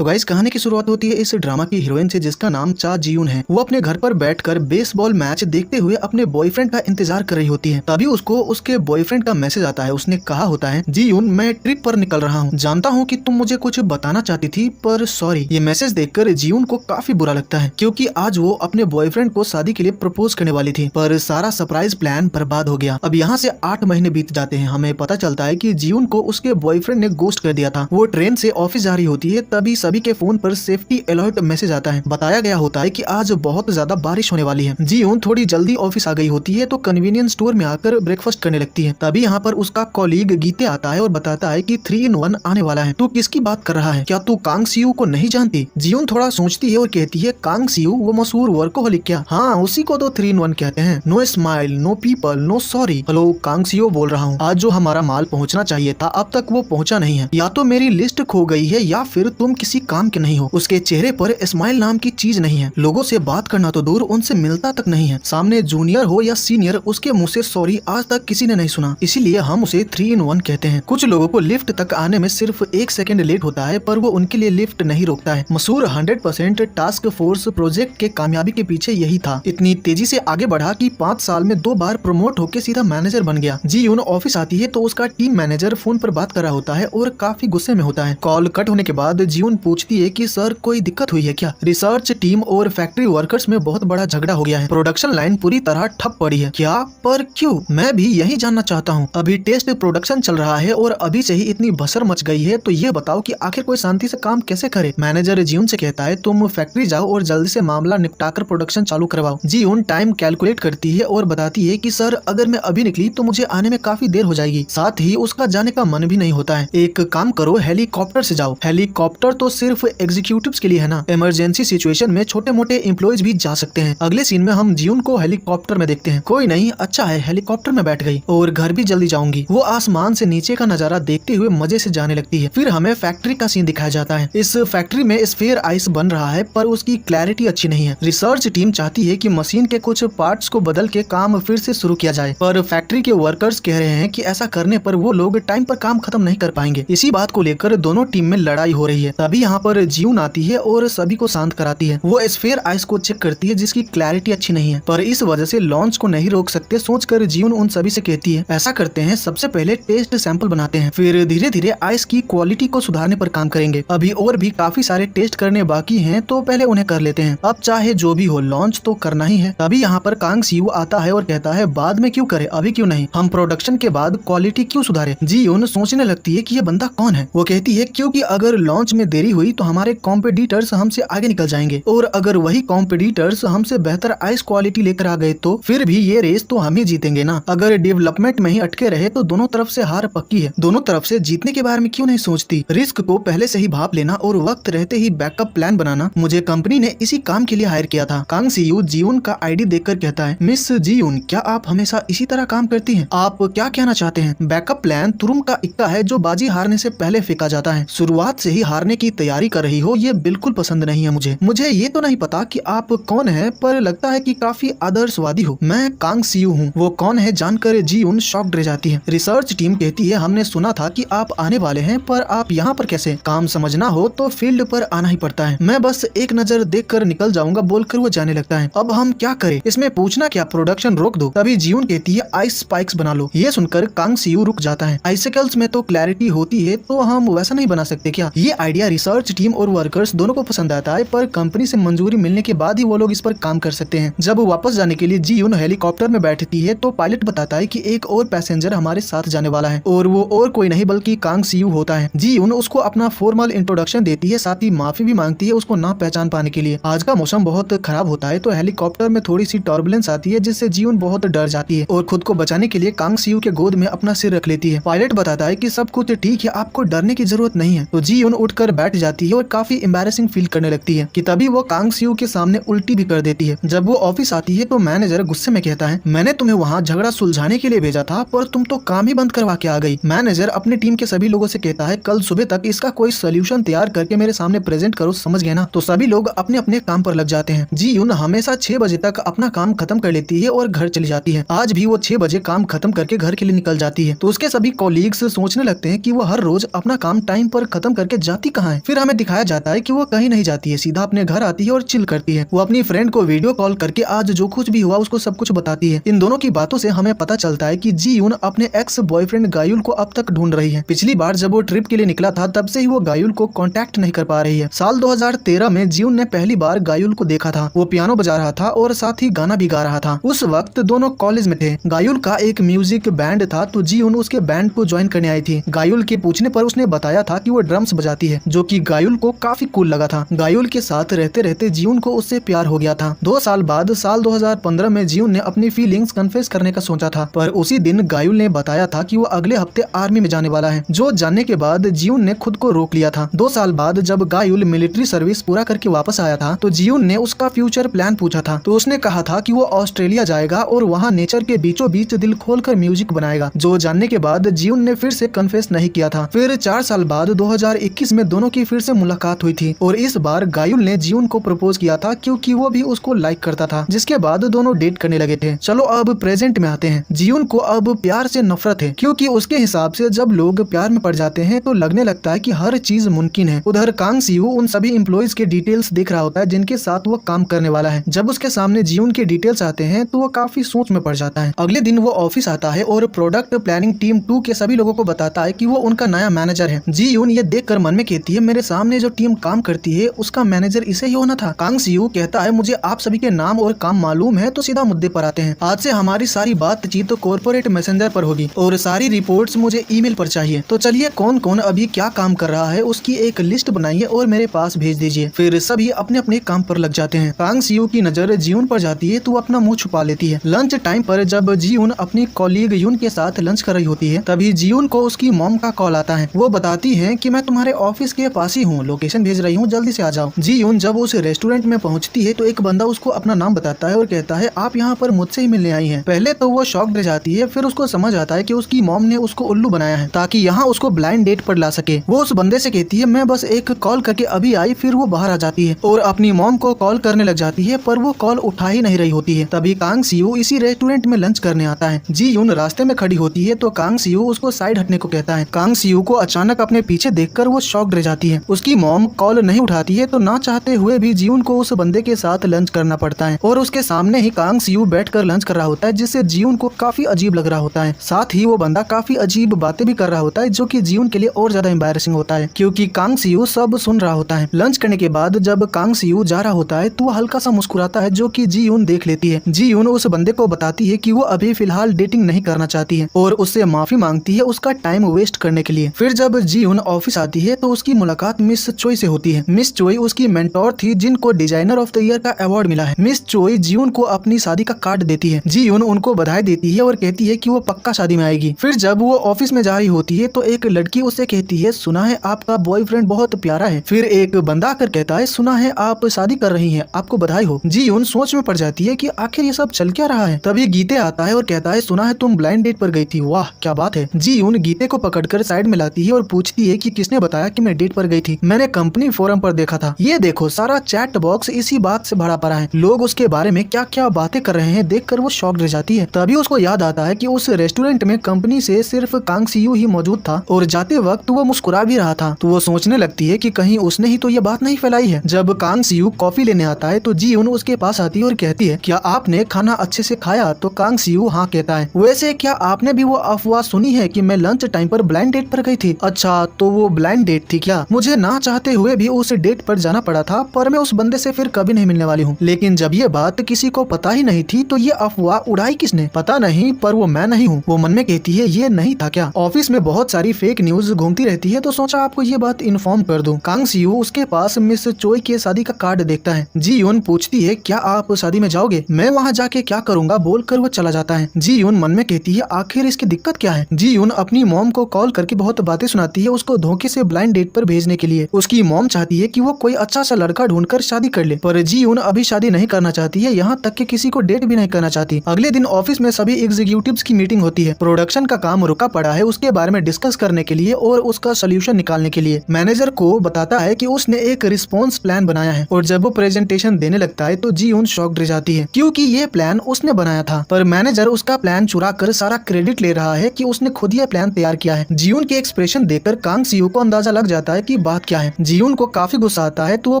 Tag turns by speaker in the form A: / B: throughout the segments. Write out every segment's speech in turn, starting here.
A: तो गाइस कहानी की शुरुआत होती है इस ड्रामा की हीरोइन से जिसका नाम चा जीयून है। वो अपने घर पर बैठकर बेसबॉल मैच देखते हुए अपने बॉयफ्रेंड का इंतजार कर रही होती है। तभी उसको उसके बॉयफ्रेंड का मैसेज आता है। उसने कहा होता है, जीयून मैं ट्रिप पर निकल रहा हूँ, जानता हूँ कि तुम मुझे कुछ बताना चाहती थी पर सॉरी। ये मैसेज देखकर जीयून को काफी बुरा लगता है क्योंकि आज वो अपने बॉयफ्रेंड को शादी के लिए प्रपोज करने वाली थी, पर सारा सरप्राइज प्लान बर्बाद हो गया। अब यहाँ से 8 महीने बीत जाते हैं। हमें पता चलता है कि जीयून को उसके बॉयफ्रेंड ने गोस्ट कर दिया था। वो ट्रेन से ऑफिस जा रही होती है, तभी सभी के फोन पर सेफ्टी अलर्ट मैसेज आता है। बताया गया होता है कि आज बहुत ज्यादा बारिश होने वाली है। जीयून थोड़ी जल्दी ऑफिस आ गई होती है तो कन्वीनियंस स्टोर में आकर ब्रेकफास्ट करने लगती है। तभी यहाँ पर उसका कॉलीग गीते आता है और बताता है कि 3-in-1 आने वाला है। तू किसकी बात कर रहा है? क्या तू कांग सियू को नहीं जानती? जीयून थोड़ा सोचती है और कहती है, कांग सियू वो मशहूर वर्कोहलिक क्या? हाँ, उसी को तो 3-in-1 कहते हैं। No smile, no people, no sorry. Hello, कांग सियू बोल रहा हूँ। आज जो हमारा माल पहुँचना चाहिए था अब तक वो पहुँचा नहीं है। या तो मेरी लिस्ट खो गई है या फिर तुम किसी काम के नहीं हो। उसके चेहरे पर स्माइल नाम की चीज नहीं है। लोगों से बात करना तो दूर, उनसे मिलता तक नहीं है। सामने जूनियर हो या सीनियर, उसके मुंह से सॉरी आज तक किसी ने नहीं सुना। इसीलिए हम उसे 3-in-1 कहते हैं। कुछ लोगों को लिफ्ट तक आने में सिर्फ 1 सेकंड लेट होता है पर वो उनके लिए लिफ्ट नहीं रोकता है। मशहूर 100% टास्क फोर्स प्रोजेक्ट के कामयाबी के पीछे यही था। इतनी तेजी से आगे बढ़ा कि 5 साल में 2 बार प्रमोट होकर सीधा मैनेजर बन गया। जीयून ऑफिस आती है तो उसका टीम मैनेजर फोन पर बात कर रहा होता है और काफी गुस्से में होता है। कॉल कट होने के बाद जीयून पूछती है कि सर कोई दिक्कत हुई है क्या? रिसर्च टीम और फैक्ट्री वर्कर्स में बहुत बड़ा झगड़ा हो गया है। प्रोडक्शन लाइन पूरी तरह ठप पड़ी है। क्या? पर क्यों? मैं भी यही जानना चाहता हूँ। अभी टेस्ट प्रोडक्शन चल रहा है और अभी से ही इतनी भसर मच गई है, तो ये बताओ कि आखिर कोई शांति से काम कैसे करे? मैनेजर जीयून से कहता है, तुम फैक्ट्री जाओ और जल्दी से मामला निपटाकर प्रोडक्शन चालू करवाओ। जीयून टाइम कैलकुलेट करती है और बताती है कि सर अगर मैं अभी निकली तो मुझे आने में काफी देर हो जाएगी। साथ ही उसका जाने का मन भी नहीं होता है। एक काम करो, हेलीकॉप्टर से जाओ। हेलीकॉप्टर तो सिर्फ एग्जीक्यूटिव्स के लिए है ना। इमरजेंसी सिचुएशन में छोटे मोटे एम्प्लॉयज भी जा सकते हैं। अगले सीन में हम जीयून को हेलीकॉप्टर में देखते हैं। कोई नहीं, अच्छा है हेलीकॉप्टर में बैठ गई और घर भी जल्दी जाऊंगी। वो आसमान से नीचे का नजारा देखते हुए मजे से जाने लगती है। फिर हमें फैक्ट्री का सीन दिखाया जाता है। इस फैक्ट्री में स्फीयर आइस बन रहा है पर उसकी क्लैरिटी अच्छी नहीं है। रिसर्च टीम चाहती है कि मशीन के कुछ पार्ट्स को बदल के काम फिर से शुरू किया जाए, पर फैक्ट्री के वर्कर्स कह रहे हैं कि ऐसा करने पर वो लोग टाइम पर काम खत्म नहीं कर पाएंगे। इसी बात को लेकर दोनों टीम में लड़ाई हो रही है। तभी यहाँ पर जीयून आती है और सभी को शांत कराती है। वो स्फीयर आइस को चेक करती है जिसकी क्लैरिटी अच्छी नहीं है, पर इस वजह से लॉन्च को नहीं रोक सकते सोचकर जीयून उन सभी से कहती है, ऐसा करते हैं सबसे पहले टेस्ट सैंपल बनाते हैं, फिर धीरे धीरे आइस की क्वालिटी को सुधारने पर काम करेंगे। अभी और भी काफी सारे टेस्ट करने बाकी हैं तो पहले उन्हें कर लेते हैं। अब चाहे जो भी हो लॉन्च तो करना ही है। तभी यहाँ पर कांग सियू आता है और कहता है, बाद में क्यों करे, अभी क्यों नहीं? हम प्रोडक्शन के बाद क्वालिटी क्यों सुधारे? जीयून सोचने लगती है कि ये बंदा कौन है। वो कहती है, क्योंकि अगर लॉन्च में देरी हुई तो हमारे कॉम्पिटिटर्स हमसे आगे निकल जाएंगे और अगर वही कॉम्पिटिटर्स हमसे बेहतर आइस क्वालिटी लेकर आ गए तो फिर भी ये रेस तो हम ही जीतेंगे ना। अगर डेवलपमेंट में ही अटके रहे तो दोनों तरफ से हार पक्की है। दोनों तरफ से जीतने के बारे में क्यों नहीं सोचती? रिस्क को पहले से ही भाप लेना और वक्त रहते ही बैकअप प्लान बनाना। मुझे कंपनी ने इसी काम के लिए हायर किया था। कांग सियू जीयून का आईडी देखकर कहता है, मिस जीयून क्या आप हमेशा इसी तरह काम करती हैं? आप क्या कहना चाहते हैं? बैकअप प्लान तुरुम का इक्का है जो बाजी हारने से पहले फेंका जाता है। शुरुआत से ही हारने की तैयारी कर रही हो, ये बिल्कुल पसंद नहीं है मुझे ये तो नहीं पता कि आप कौन है, पर लगता है कि काफी आदर्शवादी हो। मैं कांग सियू हूँ। वो कौन है जानकर जीयून शॉक्ड रह जाती है। रिसर्च टीम कहती है, हमने सुना था कि आप आने वाले हैं पर आप यहाँ पर कैसे? काम समझना हो तो फील्ड पर आना ही पड़ता है। मैं बस एक नजर देखकर निकल जाऊंगा बोलकर वो जाने लगता है। अब हम क्या करें? इसमें पूछना क्या, प्रोडक्शन रोक दो। तभी जीयून कहती है, आइस स्पाइक्स बना लो। ये सुनकर कांग सियू रुक जाता है। आइसिकल्स में तो क्लैरिटी होती है तो हम वैसा नहीं बना सकते क्या? ये आइडिया रिसर्च टीम और वर्कर्स दोनों को पसंद आता है, पर कंपनी से मंजूरी मिलने के बाद ही वो लोग इस पर काम कर सकते हैं। जब वापस जाने के लिए जीयून हेलीकॉप्टर में बैठती है तो पायलट बताता है कि एक और पैसेंजर हमारे साथ जाने वाला है और वो और कोई नहीं बल्कि कांग सियू होता है। जीयून उसको अपना फॉर्मल इंट्रोडक्शन देती है, साथ ही माफी भी मांगती है उसको ना पहचान पाने के लिए। आज का मौसम बहुत खराब होता है तो हेलीकॉप्टर में थोड़ी सी टर्बुलेंस आती है जिससे जीयून बहुत डर जाती है और खुद को बचाने के लिए कांग सियू के गोद में अपना सिर रख लेती है। पायलट बताता है कि सब कुछ ठीक है, आपको डरने की जरूरत नहीं है। तो जीयून उठकर बैठ जाती है और काफी एम्बैरेसिंग फील करने लगती है कि तभी वो कांग सियू के सामने उल्टी भी कर देती है। जब वो ऑफिस आती है तो मैनेजर गुस्से में कहता है, मैंने तुम्हें वहाँ झगड़ा सुलझाने के लिए भेजा था पर तुम तो काम ही बंद करवा के आ गई। मैनेजर अपनी टीम के सभी लोगों से कहता है, कल सुबह तक इसका कोई सोल्यूशन तैयार करके मेरे सामने प्रेजेंट करो, समझ गए ना? तो सभी लोग अपने अपने काम पर लग जाते हैं। जीयून हमेशा 6 बजे तक अपना काम खत्म कर लेती है और घर चली जाती है। आज भी वो 6 बजे काम खत्म करके घर के लिए निकल जाती है। तो उसके सभी कॉलीग्स सोचने लगते हैं कि वो हर रोज अपना काम टाइम पर खत्म करके जाती कहाँ है। फिर हमें दिखाया जाता है कि वो कहीं नहीं जाती है, सीधा अपने घर आती है और चिल करती है। वो अपनी फ्रेंड को वीडियो कॉल करके आज जो कुछ भी हुआ उसको सब कुछ बताती है। इन दोनों की बातों से हमें पता चलता है कि जी यून अपने एक्स बॉयफ्रेंड गायुल को अब तक ढूंढ रही है। पिछली बार जब वो ट्रिप के लिए निकला था तब से ही वो गायुल को कांटेक्ट नहीं कर पा रही है। साल 2013 में जीउन ने पहली बार गायुल को देखा था। वो पियानो बजा रहा था और साथ ही गाना भी गा रहा था। उस वक्त दोनों कॉलेज में थे। गायुल का एक म्यूजिक बैंड था तो जीउन उसके बैंड को ज्वाइन करने आई थी। गायुल के पूछने पर उसने बताया था कि वो ड्रम्स बजाती है, जो कि गायुल को काफी कूल लगा था। गायुल के साथ रहते रहते जीउन को उससे प्यार हो गया था। 2 साल बाद साल 2015 में जीउन ने अपनी फीलिंग्स कन्फेस करने का सोचा था, पर उसी दिन गायुल ने बताया था कि वो अगले हफ्ते आर्मी में जाने वाला है, जो जानने के बाद जीउन ने खुद को रोक लिया था। 2 साल बाद जब गायुल मिलिट्री सर्विस पूरा करके वापस आया था तो जीउन ने उसका फ्यूचर प्लान पूछा था, तो उसने कहा था कि वो ऑस्ट्रेलिया जाएगा और वहाँ नेचर के बीचों बीच दिल खोलकर म्यूजिक बनाएगा, जो जानने के बाद जीउन ने फिर से कन्फेस नहीं किया था। फिर 4 साल बाद 2021 में दोनों की फिर से मुलाकात हुई थी और इस बार गायुल ने जीउन को प्रपोज किया था क्योंकि वो भी उसको लाइक करता था, जिसके बाद दोनों डेट करने लगे थे। चलो अब प्रेजेंट में आते हैं। जीउन को अब प्यार से नफरत है, क्योंकि उसके हिसाब से जब लोग प्यार में पड़ जाते हैं तो लगने लगता है कि हर चीज मुमकिन है। उधर कांग सियू उन सभी एम्प्लॉइज के डिटेल्स देख रहा होता है जिनके साथ वो काम करने वाला है। जब उसके सामने जीउन के डिटेल्स आते हैं तो वो काफी सोच में पड़ जाता है। अगले दिन वो ऑफिस आता है और प्रोडक्ट प्लानिंग टीम 2 के सभी लोगों को बताता है कि वो उनका नया मैनेजर है। जीउन ये देखकर मन में कहती है, मेरे सामने जो टीम काम करती है उसका मैनेजर इसे ही होना था। कांग सियू कहता है, मुझे आप सभी के नाम और काम मालूम है, तो सीधा मुद्दे पर आते हैं। आज से हमारी सारी बातचीत तो कॉर्पोरेट मैसेंजर पर होगी और सारी रिपोर्ट्स मुझे ईमेल पर चाहिए। तो चलिए कौन कौन अभी क्या काम कर रहा है उसकी एक लिस्ट बनाइए और मेरे पास भेज दीजिए। फिर सभी अपने अपने काम पर लग जाते हैं। कांग सियू की नजर जीउन पर जाती है तो अपना मुंह छुपा लेती है। लंच टाइम पर जब जीउन अपनी कॉलीग यून के साथ लंच कर रही होती है तभी जीउन को उसकी मॉम का कॉल आता है। वो बताती है कि मैं तुम्हारे ऑफिस के पास ही हूँ, लोकेशन भेज रही हूँ, जल्दी से आ जाओ। जीउन जब उस रेस्टोरेंट में पहुँचती है तो एक बंदा उसको अपना नाम बताता है और कहता है, आप यहाँ पर मुझसे ही मिलने आई हैं। पहले तो वो शॉक रह जाती है, फिर उसको समझ आता है कि उसकी मॉम ने उसको उल्लू बनाया है ताकि यहाँ उसको ब्लाइंड डेट पर ला सके। वो उस बंदे से कहती है, मैं बस एक कॉल करके अभी आई। फिर वो बाहर आ जाती है और अपनी मॉम को कॉल करने लग जाती है, पर वो कॉल उठा ही नहीं रही होती है। तभी कांग सियू इसी रेस्टोरेंट में लंच करने आता है। जीउन रास्ते में खड़ी होती है तो कांग सियू उसको साइड हटने को कहता है। कांग सियू को अचानक अपने पीछे देखकर वो शॉक रह जाती है। उसकी मॉम कॉल नहीं उठाती है तो ना चाहते हुए भी जीउन को उस बंदे के साथ लंच करना पड़ता है और उसके सामने ही कांग सियू बैठकर लंच कर रहा होता है, जिससे जीउन को काफी अजीब लग रहा होता है। साथ ही वो बंदा काफी अजीब बातें भी कर रहा होता है, जो कि जीउन के लिए और ज्यादा एम्बैरेसिंग होता है क्योंकि कांग सियू सब सुन रहा होता है। लंच करने के बाद जब कांग सियू जा रहा होता है तो वो हल्का सा मुस्कुराता है, जो कि जीउन देख लेती है। जीउन उस बंदे को बताती है कि वो अभी फिलहाल डेटिंग नहीं करना चाहती है और उससे माफी मांगती है उसका टाइम वेस्ट करने के लिए। फिर जब जीउन ऑफिस आती है तो उसकी मुलाकात मिस चोई से होती है। मिस चोई उसकी मेंटोर थी जिनको डिजाइनर ऑफ द ईयर का अवार्ड मिला है। मिस चोई जीउन को अपनी शादी का कार्ड देती है। जीउन उनको बधाई देती है और कहती है कि वो पक्का शादी में आएगी। फिर जब वो ऑफिस में जा रही होती है तो एक लड़की उससे कहती है, सुना है आपका बॉयफ्रेंड बहुत प्यारा है। फिर एक बंदा आकर कहता है, सुना है आप शादी कर रही हैं, आपको बधाई हो। जीउन सोच में पड़ जाती है कि आखिर ये सब चल क्या रहा है। तभी गीते आता है और कहता है, सुना है तुम ब्लाइंड डेट पर गई थी, वाह क्या बात है। जीउन गीते को पकड़कर साइड में लाती है और पूछती है कि किसने बताया कि मैं डेट पर गई थी। मैंने कंपनी फोरम पर देखा था। ये देखो सारा चैट बॉक्स इसी बात से भरा पड़ा है, लोग उसके बारे में क्या क्या बातें कर रहे हैं। देखकर वो शॉक रह जाती है। तभी उसको याद आता है कि उस रेस्टोरेंट में कंपनी से सिर्फ कांग सियू ही मौजूद था और जाते वक्त वो मुस्कुरा भी रहा था। तो वो सोचने लगती है कि कहीं उसने ही तो ये बात नहीं फैलाई है। जब कांग सियू कॉफी लेने आता है तो जीउन उसके पास आती है और कहती है, क्या आपने खाना अच्छे से खाया? तो कांग सियू हाँ कहता है। वैसे क्या आपने भी वो अफवाह सुनी है कि मैं लंच टाइम पर ब्लाइंड डेट पर गई थी? अच्छा तो वो ब्लाइंड डेट थी क्या? मुझे ना चाहते हुए भी उस डेट पर जाना पड़ा था, पर मैं उस बंदे से फिर कभी नहीं मिलने वाली हूँ। लेकिन जब ये बात किसी को पता ही नहीं थी तो ये अफवाह उड़ाई किसने? पता नहीं, पर वो मैं नहीं हूँ। वो मन में कहती है, ये नहीं था क्या? ऑफिस में बहुत सारी फेक न्यूज घूमती रहती है तो सोचा आपको ये बात इन्फॉर्म कर दूं। कांग सियू उसके पास मिस चोई के शादी का कार्ड देखता है। जीउन पूछती है, क्या आप शादी में जाओगे? मैं वहाँ जाके क्या करूँगा बोलकर वो चला जाता है। जीउन मन में कहती है, आखिर इसकी दिक्कत क्या है? जीउन अपनी मॉम को कॉल करके बहुत बातें सुनाती है उसको धोखे से ब्लाइंड डेट पर भेजने के लिए। उसकी मॉम चाहती है कि वो कोई अच्छा सा लड़का ढूंढकर शादी कर ले, पर जीउन अभी शादी नहीं करना चाहती है, यहाँ तक कि किसी को डेट भी नहीं करना चाहती। अगले दिन ऑफिस में सभी एग्जीक्यूटिव्स की मीटिंग होती है। प्रोडक्शन का काम रुका पड़ा है, उसके बारे में डिस्कस करने के लिए और उसका सोल्यूशन निकालने के लिए। मैनेजर को बताता है कि उसने एक रिस्पॉन्स प्लान बनाया है और जब वो प्रेजेंटेशन देने लगता है तो जीउन शॉक्ड रह जाती है क्योंकि ये प्लान उसने बनाया था, पर मैनेजर उसका प्लान चुरा कर सारा क्रेडिट ले रहा है कि उसने खुद ये प्लान तैयार किया है। जीउन के एक्सप्रेशन देखकर कांग सियू को अंदाजा लग जाता है की बात क्या है। जीउन को काफी गुस्सा आता है तो वो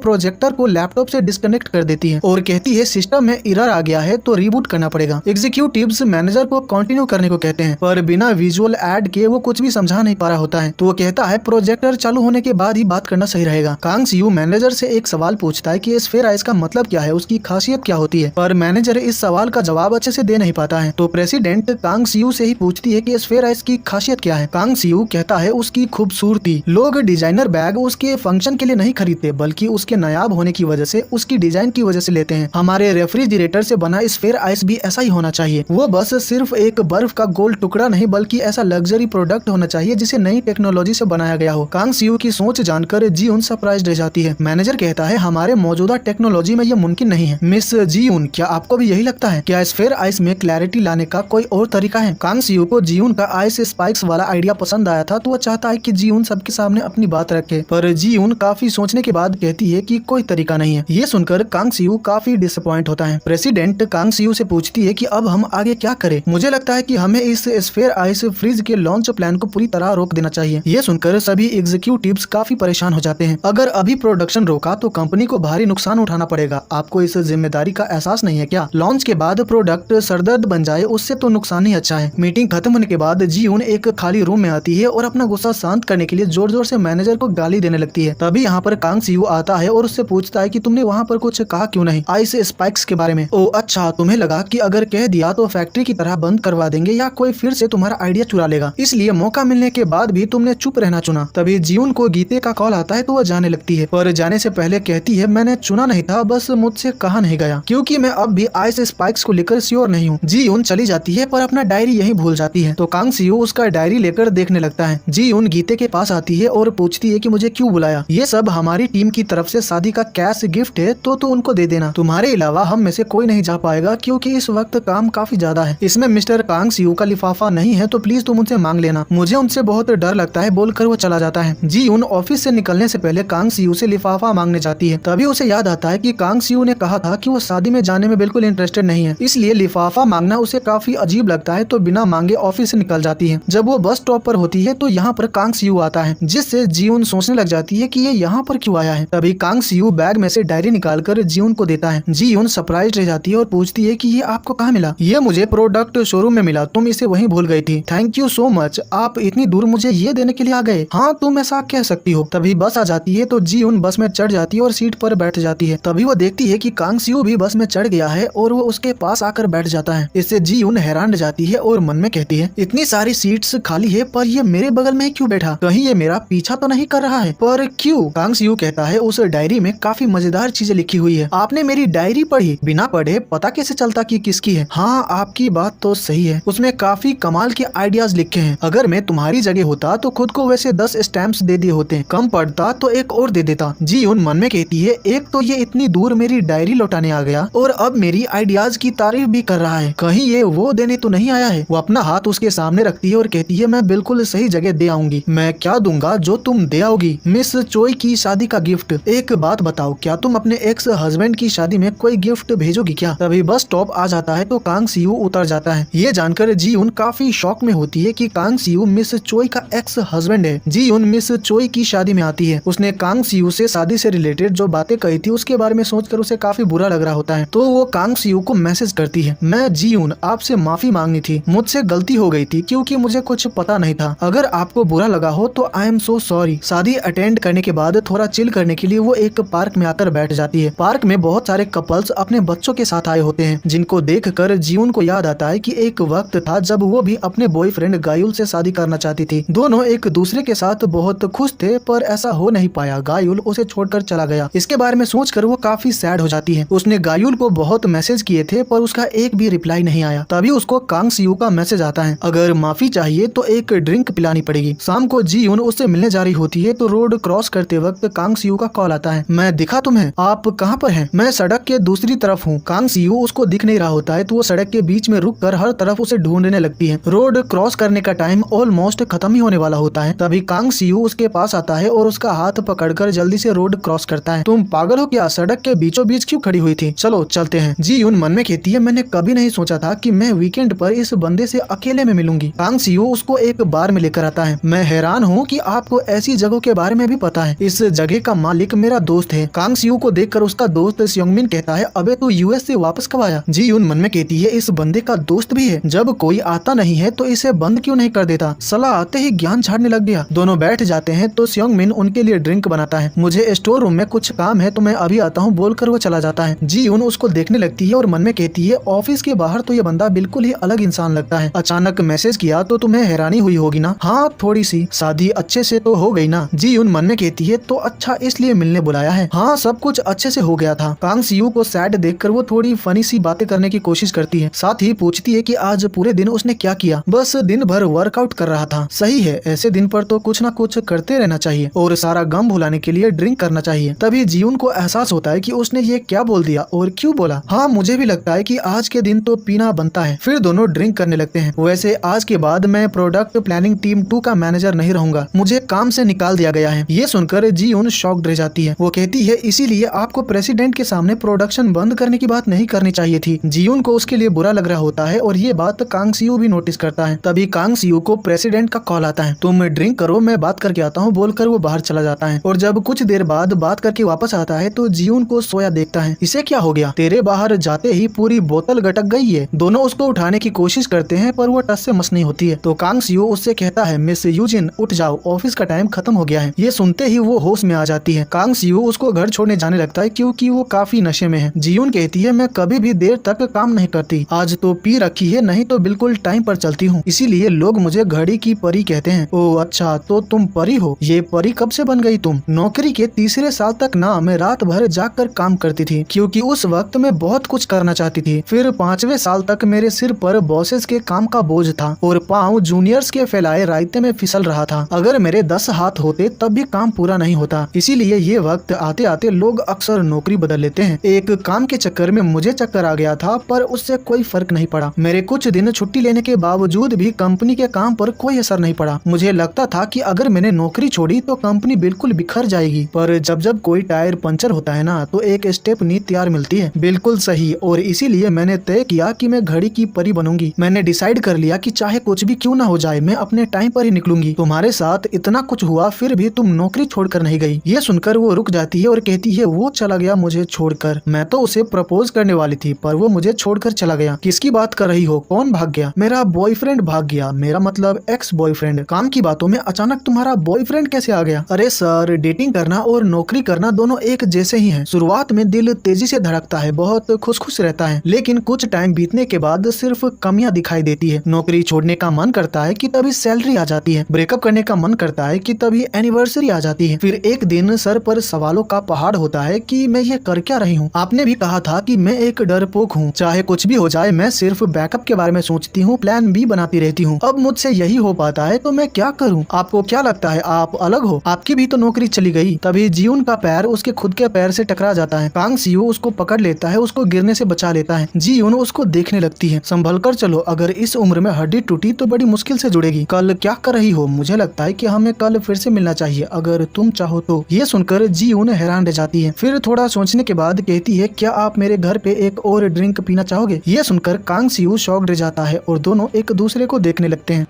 A: प्रोजेक्टर को लैपटॉप से डिस्कनेक्ट कर देती है और कहती है सिस्टम में एरर आ गया है तो रिबूट करना पड़ेगा। एग्जीक्यूटिव्स मैनेजर को कंटिन्यू करने को कहते हैं पर बिना विजुअल ऐड के वो कुछ भी समझा नहीं पा रहा होता है तो वो कहता है प्रोजेक्टर चालू होने के बाद ही बात करना सही रहेगा। कांग सीयू मैनेजर से एक सवाल पूछता है कि स्फेयर आइस का मतलब क्या है, उसकी खासियत क्या होती है, पर मैनेजर इस सवाल का जवाब अच्छे से दे नहीं पाता है तो प्रेसिडेंट कांग सीयू से ही पूछती है कि स्फेयर आइस की खासियत क्या है। कांग सीयू कहता है उसकी खूबसूरती। लोग डिजाइनर बैग उसके फंक्शन के लिए नहीं खरीदते बल्कि उसके नायाब होने की वजह से, उसकी डिजाइन की वजह से लेते हैं। हमारे रेफ्रिजरेटर से बना स्फेयर आइस भी ऐसा ही होना चाहिए। वो बस सिर्फ एक बर्फ का गोल टुकड़ा नहीं बल्कि ऐसा लग्जरी प्रोडक्ट होना चाहिए जिसे नई टेक्नोलॉजी से बनाया गया हो। कांग सीयू की सोच जानकर जीउन सरप्राइज्ड रह जाती है। मैनेजर कहता है हमारे मौजूदा टेक्नोलॉजी में ये मुमकिन नहीं है। मिस जीउन, क्या आपको भी यही लगता है? क्या स्फेयर आइस में क्लैरिटी लाने का कोई और तरीका है? कांग सीयू को जीउन का आइस स्पाइक्स वाला आइडिया पसंद आया था तो वो चाहता है कि जीउन सबके सामने अपनी बात रखे, पर जीउन काफी सोचने के बाद कहती है कि कोई तरीका नहीं है। ये सुनकर कांग सीयू काफी डिसअपॉइंट होता है। प्रेसिडेंट कांग सीयू से पूछती है कि अब हम आगे क्या करें। मुझे लगता है कि हमें इस स्फेयर आइस फ्रिज के लॉन्च प्लान को पूरी तरह रोक देना चाहिए। ये सुनकर सभी एग्जीक्यूटिव्स काफी परेशान हो जाते हैं। अगर अभी प्रोडक्शन रोका तो कंपनी को भारी नुकसान उठाना पड़ेगा। आपको इस जिम्मेदारी का एहसास नहीं है क्या? लॉन्च के बाद प्रोडक्ट सरदर्द बन जाए उससे तो नुकसान ही अच्छा है। मीटिंग खत्म होने के बाद जीउन एक खाली रूम में आती है और अपना गुस्सा शांत करने के लिए जोर जोर से मैनेजर को गाली देने लगती है। तभी यहाँ पर कांग सीयू आता है और उससे पूछता है कि तुमने वहाँ पर कुछ कहा क्यों नहीं आइस स्पाइक्स के बारे में? ओ अच्छा, तुम्हें लगा कि अगर कह दिया तो फैक्ट्री की तरह बंद करवा देंगे या कोई फिर से तुम्हारा आइडिया चुरा लेगा, इसलिए मौका मिलने के बाद भी तुमने चुप रहना चुना। तभी जीउन को गीते का कॉल आता है तो वह जाने लगती है, पर जाने से पहले कहती है मैंने चुना नहीं था, बस मुझसे कहा नहीं गया क्योंकि मैं अब भी आइस स्पाइक्स को लेकर श्योर नहीं हूँ। जीउन चली जाती है पर अपना डायरी यहीं भूल जाती है तो कांग सीयू उसका डायरी लेकर देखने लगता है। जीउन गीते के पास आती है और पूछती है कि मुझे क्यों बुलाया? ये सब हमारी टीम की तरफ से शादी का कैश गिफ्ट है तो उनको दे देना। तुम्हारे अलावा हम में से कोई नहीं जा पाएगा क्योंकि इस वक्त काम काफी ज्यादा है। इसमें मिस्टर कांग सीयू का लिफाफा नहीं है तो प्लीज तुम उनसे मांग लेना, मुझे उनसे बहुत डर लगता है, बोलकर वो चला जाता है। जीउन ऑफिस से निकलने से पहले कांग सीयू से लिफाफा मांगने जाती है। तभी उसे याद आता है कि कांग सीयू ने कहा था कि वो शादी में जाने में बिल्कुल इंटरेस्टेड नहीं है, इसलिए लिफाफा मांगना उसे काफी अजीब लगता है तो बिना मांगे ऑफिस से निकल जाती है। जब वो बस स्टॉप पर होती है तो यहाँ पर कांग सीयू आता है जिससे जीउन सोचने लग जाती है कि ये यहाँ पर क्यों आया है। तभी कांग सीयू बैग में से डायरी निकालकर जीउन को देता है। जीउन सरप्राइज रह जाती है और पूछती है कि ये आपको कहाँ मिला? ये मुझे प्रोडक्ट शोरूम में मिला, तुम इसे वहीं भूल गई थी। थैंक यू सो मच, आप इतनी दूर मुझे ये देने के लिए आ गए। हाँ, तुम ऐसा कह सकती हो। तभी बस आ जाती है तो जीउन बस में चढ़ जाती है और सीट पर बैठ जाती है। तभी वो देखती है कि कांग सीयू भी बस में चढ़ गया है और वो उसके पास आकर बैठ जाता है। इससे जीउन हैरान रह जाती है और मन में कहती है इतनी सारी सीट्स खाली है पर ये मेरे बगल में क्यों बैठा? कहीं ये मेरा पीछा तो नहीं कर रहा है? पर क्यों? कांग सीयू कहता है उस डायरी में काफी मजेदार चीजें लिखी हुई है। आपने मेरी डायरी पढ़ी? बिना पढ़े पता कैसे चलता कि किसकी है? हाँ, आपकी बात तो सही है, उसमें काफी कमाल के आइडियाज लिखे हैं। अगर मैं तुम्हारी जगह होता तो खुद को वैसे 10 स्टैम्प्स दे दिए होते, कम पड़ता तो एक और दे देता। जीउन मन में कहती है एक तो ये इतनी दूर मेरी डायरी लौटाने आ गया और अब मेरी आइडियाज की तारीफ भी कर रहा है, कहीं ये वो देने तो नहीं आया है। वो अपना हाथ उसके सामने रखती है और कहती है मैं बिल्कुल सही जगह दे आऊंगी। मैं क्या दूंगा जो तुम दे आओगी? मिस चोई की शादी का गिफ्ट। एक बात बताओ, क्या तुम अपने एक्स हस्बैंड की शादी में कोई गिफ्ट भेजोगी क्या? तभी बस स्टॉप आ जाता है तो कांग सीयू उतर जाता है। ये जानकर जीउन काफी शॉक में होती है कि कांग सीयू मिस चोई का एक्स हस्बैंड है। जीउन मिस चोई की शादी में आती है। उसने कांग सीयू से शादी से रिलेटेड जो बातें कही थी उसके बारे में सोचकर उसे काफी बुरा लग रहा होता है तो वो कांग सीयू को मैसेज करती है मैं जीउन आपसे माफी मांगनी थी, मुझसे गलती हो गई थी क्योंकि मुझे कुछ पता नहीं था। अगर आपको बुरा लगा हो तो आई एम सो सॉरी। शादी अटेंड करने के बाद थोड़ा चिल करने के लिए वो एक पार्क में आकर बैठ जाती है। पार्क में बहुत सारे कपल्स अपने बच्चों के साथ आए होते हैं जिनको देखकर जीउन को याद आता है कि एक वक्त था जब वो भी अपने बॉयफ्रेंड गायुल से शादी करना चाहती थी। दोनों एक दूसरे के साथ बहुत खुश थे पर ऐसा हो नहीं पाया, गायुल उसे छोड़कर चला गया। इसके बारे में सोचकर वो काफी सैड हो जाती है। उसने गायुल को बहुत मैसेज किए थे पर उसका एक भी रिप्लाई नहीं आया। तभी उसको कांग सीयू का मैसेज आता है अगर माफी चाहिए तो एक ड्रिंक पिलानी पड़ेगी। शाम को जीउन उससे मिलने जा रही होती है तो रोड क्रॉस करते वक्त कांग सीयू का कॉल आता है मैं दिखा तुम्हें, आप कहाँ पर हैं? मैं सड़क के दूसरी तरफ हूँ। कांग सीयू उसको दिख नहीं रहा होता है तो वो सड़क के बीच में रुक कर हर तरफ उसे ढूंढने लगती है। रोड क्रॉस करने का टाइम ऑलमोस्ट खत्म ही होने वाला होता है। तभी कांग सीयू उसके पास आता है और उसका हाथ पकड़कर जल्दी से रोड क्रॉस करता है। तुम पागल हो क्या? सड़क के बीचों बीच क्यों खड़ी हुई थी? चलो चलते हैं। जीउन मन में कहती है मैंने कभी नहीं सोचा था कि मैं वीकेंड पर इस बंदे से अकेले में मिलूंगी। कांग सीयू उसको एक बार में लेकर आता है। मैं हैरान हूँ कि आपको ऐसी जगहों जगहों के बारे में भी पता है। इस जगह का मालिक मेरा दोस्त है। कांग सियू को देखकर उसका दोस्त स्योंगमिन कहता है, अबे तू यूएस से वापस कब आया? जी यून मन में कहती है, इस बंदे का दोस्त भी है, जब कोई आता नहीं है तो इसे बंद क्यों नहीं कर देता? सलाह आते ही ज्ञान झाड़ने लग गया। दोनों बैठ जाते हैं तो स्योंगमिन उनके लिए ड्रिंक बनाता है। मुझे स्टोर रूम में कुछ काम है तो मैं अभी आता हूँ बोलकर वो चला जाता है। जी यून उसको देखने लगती है और मन में कहती है, ऑफिस के बाहर तो ये बंदा बिल्कुल ही अलग इंसान लगता है। अचानक मैसेज किया तो तुम्हें हैरानी हुई होगी ना? हाँ थोड़ी सी। शादी अच्छे से तो हो गई ना? जी यून मन में कहती है, तो अच्छा इसलिए मिलने बुलाया है? हाँ सब कुछ अच्छे से हो गया था। कांग सियू को सैड देखकर वो थोड़ी फनी सी बातें करने की कोशिश करती है, साथ ही पूछती है कि आज पूरे दिन उसने क्या किया। बस दिन भर वर्कआउट कर रहा था। सही है, ऐसे दिन पर तो कुछ ना कुछ करते रहना चाहिए और सारा गम भुलाने के लिए ड्रिंक करना चाहिए। तभी जीउन को एहसास होता है कि उसने ये क्या बोल दिया और क्यों बोला। हाँ मुझे भी लगता है कि आज के दिन तो पीना बनता है। फिर दोनों ड्रिंक करने लगते हैं। वैसे आज के बाद मैं प्रोडक्ट प्लानिंग टीम 2 का मैनेजर नहीं रहूंगा, मुझे काम से निकाल दिया गया है। ये सुनकर जीउन शॉक्ड रह जाती है। वो कहती है, इसीलिए आपको प्रेसिडेंट के सामने प्रोडक्शन बंद करने की बात नहीं करनी चाहिए थी। जीउन को उसके लिए बुरा लग रहा होता है और ये बात कांग सियू भी नोटिस करता है। तभी कांग सियू को प्रेसिडेंट का कॉल आता है। तुम ड्रिंक करो, मैं बात करके आता हूँ बोलकर वो बाहर चला जाता है और जब कुछ देर बाद बात करके वापस आता है तो जीउन को सोया देखता है। इसे क्या हो गया? तेरे बाहर जाते ही पूरी बोतल गटक गई है। दोनों उसको उठाने की कोशिश करते हैं पर वो टस से मस नहीं होती है। तो कांग सियू उससे कहता है, मिस यूजिन उठ जाओ, ऑफिस का टाइम खत्म हो गया है। ये सुनते ही वो होश में आ जाती है। कांग सियू उसको घर छोड़ने जाने लगता है क्योंकि वो काफी नशे में है। जीउन कहती है, मैं कभी भी देर तक काम नहीं करती, आज तो पी रखी है, नहीं तो बिल्कुल टाइम पर चलती हूँ, इसीलिए लोग मुझे घड़ी की परी कहते हैं। ओह अच्छा, तो तुम परी हो? ये परी कब से बन गई तुम? नौकरी के तीसरे साल तक ना मैं रात भर जागकर काम करती थी क्योंकि उस वक्त मैं बहुत कुछ करना चाहती थी। फिर 5वें साल तक मेरे सिर पर बॉसेस के काम का बोझ था और पाँव जूनियर्स के फैलाए रायते में फिसल रहा था। अगर मेरे 10 हाथ होते तब भी काम पूरा नहीं होता। इसीलिए ये वक्त आते आते लोग अक्सर नौकरी बदल लेते हैं। एक काम के चक्कर में मुझे चक्कर आ गया था पर उससे कोई फर्क नहीं पड़ा। मेरे कुछ दिन छुट्टी लेने के बावजूद भी कंपनी के काम पर कोई असर नहीं पड़ा। मुझे लगता था कि अगर मैंने नौकरी छोड़ी तो कंपनी बिल्कुल बिखर जाएगी, पर जब जब कोई टायर पंचर होता है ना तो एक स्टेपनी तैयार मिलती है। बिल्कुल सही, और इसीलिए मैंने तय किया कि मैं घड़ी की परी बनूंगी। मैंने डिसाइड कर लिया कि चाहे कुछ भी क्यों ना हो जाए मैं अपने टाइम पर ही निकलूंगी। तुम्हारे साथ इतना कुछ हुआ फिर भी तुम नौकरी छोड़कर नहीं गई। ये सुनकर वो रुक जाती है और कहती है, वो चला गया मुझे छोड़कर। मैं तो उसे प्रपोज करने वाली थी पर वो मुझे छोड़कर चला गया। किसकी बात कर रही हो? कौन भाग गया? मेरा बॉयफ्रेंड भाग गया, मेरा मतलब एक्स बॉयफ्रेंड। काम की बातों में अचानक तुम्हारा बॉयफ्रेंड कैसे आ गया? अरे सर, डेटिंग करना और नौकरी करना दोनों एक जैसे ही हैं। शुरुआत में दिल तेजी से धड़कता है, बहुत खुश खुश रहता है, लेकिन कुछ टाइम बीतने के बाद सिर्फ कमियां दिखाई देती है। नौकरी छोड़ने का मन करता है कि तभी सैलरी आ जाती है, ब्रेकअप करने का मन करता है कि तभी एनिवर्सरी आ जाती है। फिर एक दिन सर पर सवालों का पहाड़ होता है कि मैं ये कर क्या रही हूँ? आपने भी कहा था कि मैं एक डरपोक हूँ, चाहे कुछ भी हो जाए मैं सिर्फ बैकअप के बारे में सोचती हूँ, प्लान बी बनाती रहती हूँ। अब मुझसे यही हो पाता है तो मैं क्या करूँ? आपको क्या लगता है आप अलग हो? आपकी भी तो नौकरी चली गई। तभी जीउन का पैर उसके खुद के पैर से टकरा जाता है। कांग सियू उसको पकड़ लेता है, उसको गिरने से बचा लेता है। जीउन उसको देखने लगती है, संभल कर चलो, अगर इस उम्र में हड्डी टूटी तो बड़ी मुश्किल से जुड़ेगी। कल क्या कर रही हो? मुझे लगता है कि हमें कल फिर से मिलना चाहिए, अगर तुम चाहो तो। ये सुनकर जीउन हैरान रह जाती है, फिर थोड़ा सोचने के बाद कहती है, क्या आप मेरे घर पे एक और ड्रिंक पीना चाहोगे? ये सुनकर कांग सियू शॉक्ड रह जाता है और दोनों एक दूसरे को देखने लगते हैं।